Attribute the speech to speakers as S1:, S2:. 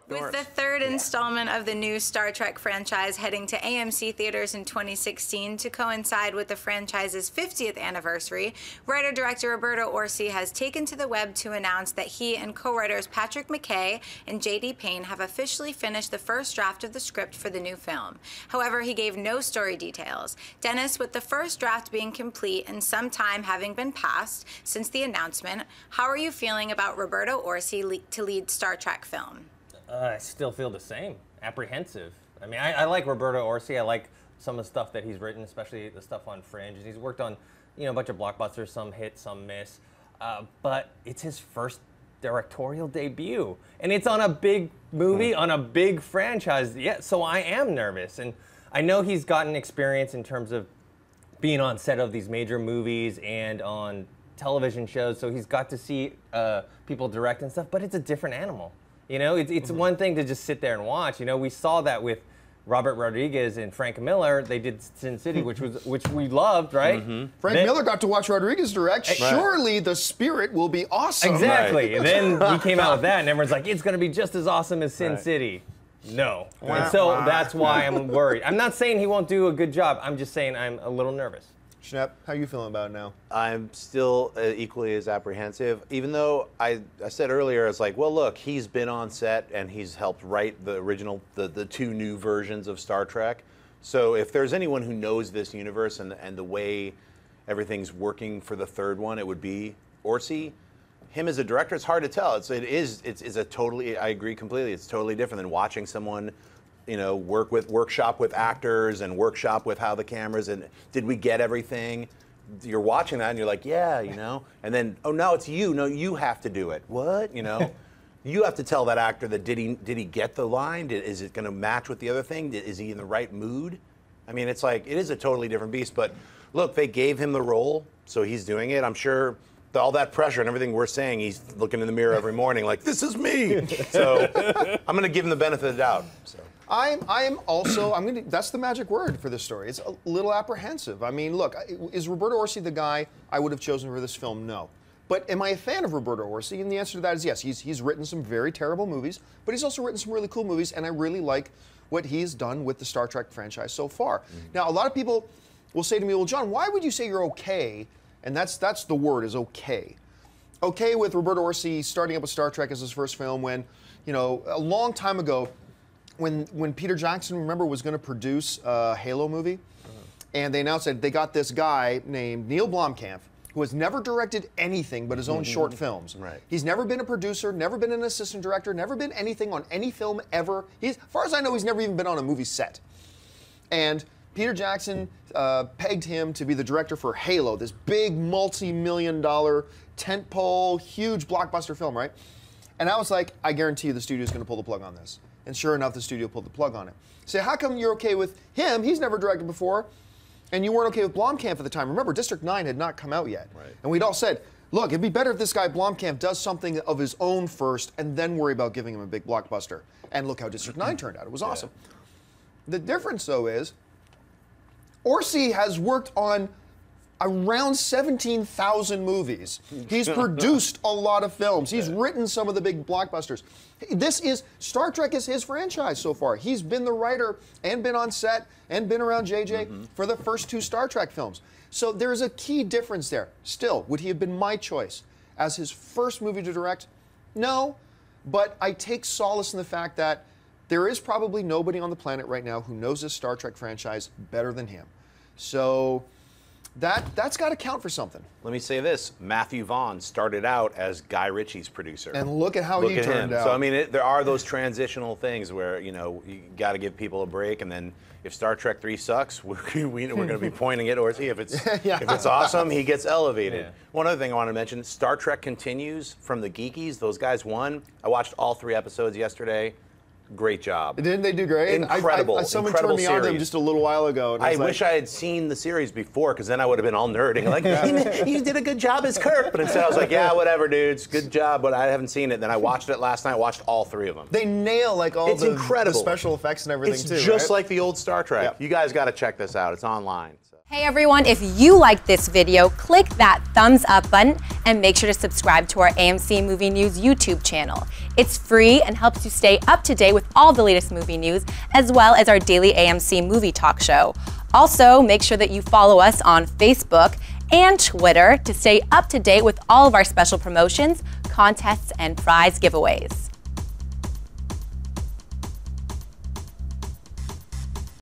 S1: With the third installment of the new Star Trek franchise heading to AMC Theatres in 2016 to coincide with the franchise's 50th anniversary, writer-director Roberto Orci has taken to the web to announce that he and co-writers Patrick McKay and J.D. Payne have officially finished the first draft of the script for the new film. However, he gave no story details. Dennis, with the first draft being complete and some time having been passed since the announcement, how are you feeling about Roberto Orci to lead Star Trek film?
S2: I still feel the same, apprehensive. I mean, I like Roberto Orci. I like some of the stuff that he's written, especially the stuff on Fringe. He's worked on, a bunch of blockbusters, some hit, some miss. But it's his first directorial debut, and it's on a big movie, on a big franchise. Yeah, so I am nervous, and I know he's gotten experience in terms of being on set of these major movies and on television shows, so he's got to see people direct and stuff. But it's a different animal. It's one thing to just sit there and watch. We saw that with Robert Rodriguez and Frank Miller. They did Sin City, which we loved, right?
S3: Frank Miller got to watch Rodriguez direct. Right. Surely the spirit will be awesome.
S2: Exactly. Right. And then he came out with that, and everyone's like, it's going to be just as awesome as Sin City. No. And so that's why I'm worried. I'm not saying he won't do a good job. I'm just saying I'm a little nervous.
S3: Schnepp, how are you feeling about it now?
S4: I'm still equally as apprehensive, even though I said earlier, it's like, well, look, he's been on set and he's helped write the original, the two new versions of Star Trek. So if there's anyone who knows this universe and the way everything's working for the third one, it would be Orci. Him as a director, it's hard to tell. It's a totally, I agree completely, it's totally different than watching someone workshop with actors and workshop with how the cameras, and did we get everything? You're watching that and you're like, yeah, and then, oh no, it's you. No, you have to do it. What? You have to tell that actor that did he get the line? Is it going to match with the other thing? Is he in the right mood? I mean, it's like, it is a totally different beast, but look, they gave him the role, so he's doing it. I'm sure all that pressure and everything we're saying, he's looking in the mirror every morning like, this is me. So I'm going to give him the benefit of the doubt. So.
S3: That's the magic word for this story. It's a little apprehensive. I mean, look, is Roberto Orci the guy I would have chosen for this film? No. But am I a fan of Roberto Orci? And the answer to that is yes. He's written some very terrible movies, but he's also written some really cool movies, and I really like what he's done with the Star Trek franchise so far. Now, a lot of people will say to me, well, John, why would you say you're okay? And that's the word, is okay. Okay with Roberto Orci starting up with Star Trek as his first film when, a long time ago, when Peter Jackson, remember, was going to produce a Halo movie, and they announced that they got this guy named Neil Blomkamp, who has never directed anything but his own short films.
S4: Right.
S3: He's never been a producer, never been an assistant director, never been anything on any film ever. As far as I know, he's never even been on a movie set. And Peter Jackson pegged him to be the director for Halo, this big multi-million-dollar tentpole, huge blockbuster film, right? And I was like, I guarantee you the studio's going to pull the plug on this. And sure enough, the studio pulled the plug on it. Say, how come you're okay with him? He's never directed before. And you weren't okay with Blomkamp at the time. Remember, District 9 had not come out yet.
S4: Right.
S3: And we'd all said, look, it'd be better if this guy Blomkamp does something of his own first and then worry about giving him a big blockbuster. And look how District 9 turned out. It was awesome. The difference, though, is Orci has worked on around 17,000 movies. He's produced a lot of films. He's written some of the big blockbusters. Star Trek is his franchise so far. He's been the writer and been on set and been around JJ for the first two Star Trek films. So there's a key difference there. Still, would he have been my choice as his first movie to direct? No, but I take solace in the fact that there is probably nobody on the planet right now who knows this Star Trek franchise better than him. So that's got to count for something.
S4: Let me say this. Matthew Vaughn started out as Guy Ritchie's producer.
S3: And look at how he turned out.
S4: So, I mean, there are those transitional things where, you got to give people a break. And then if Star Trek 3 sucks, we're going to be pointing at Orci. If it's awesome, he gets elevated. Yeah. One other thing I want to mention, Star Trek Continues from the Geekies. Those guys won. I watched all 3 episodes yesterday. Great job.
S3: Didn't they do great?
S4: Incredible.
S3: Someone
S4: incredible
S3: turned me on to them just a little while ago. And
S4: I wish I had seen the series before, because then I would have been all nerding. Like, you did a good job as Kirk. But instead I was like, yeah, whatever, dudes. Good job, but I haven't seen it. Then I watched it last night. Watched all 3 of them.
S3: They nail all the special effects and everything,
S4: it's
S3: too,
S4: just like the old Star Trek.
S3: Yep.
S4: You guys got to check this out. It's online. So.
S5: Hey everyone, if you like this video, click that thumbs up button and make sure to subscribe to our AMC Movie News YouTube channel. It's free and helps you stay up to date with all the latest movie news, as well as our daily AMC movie talk show. Also, make sure that you follow us on Facebook and Twitter to stay up to date with all of our special promotions, contests, and prize giveaways.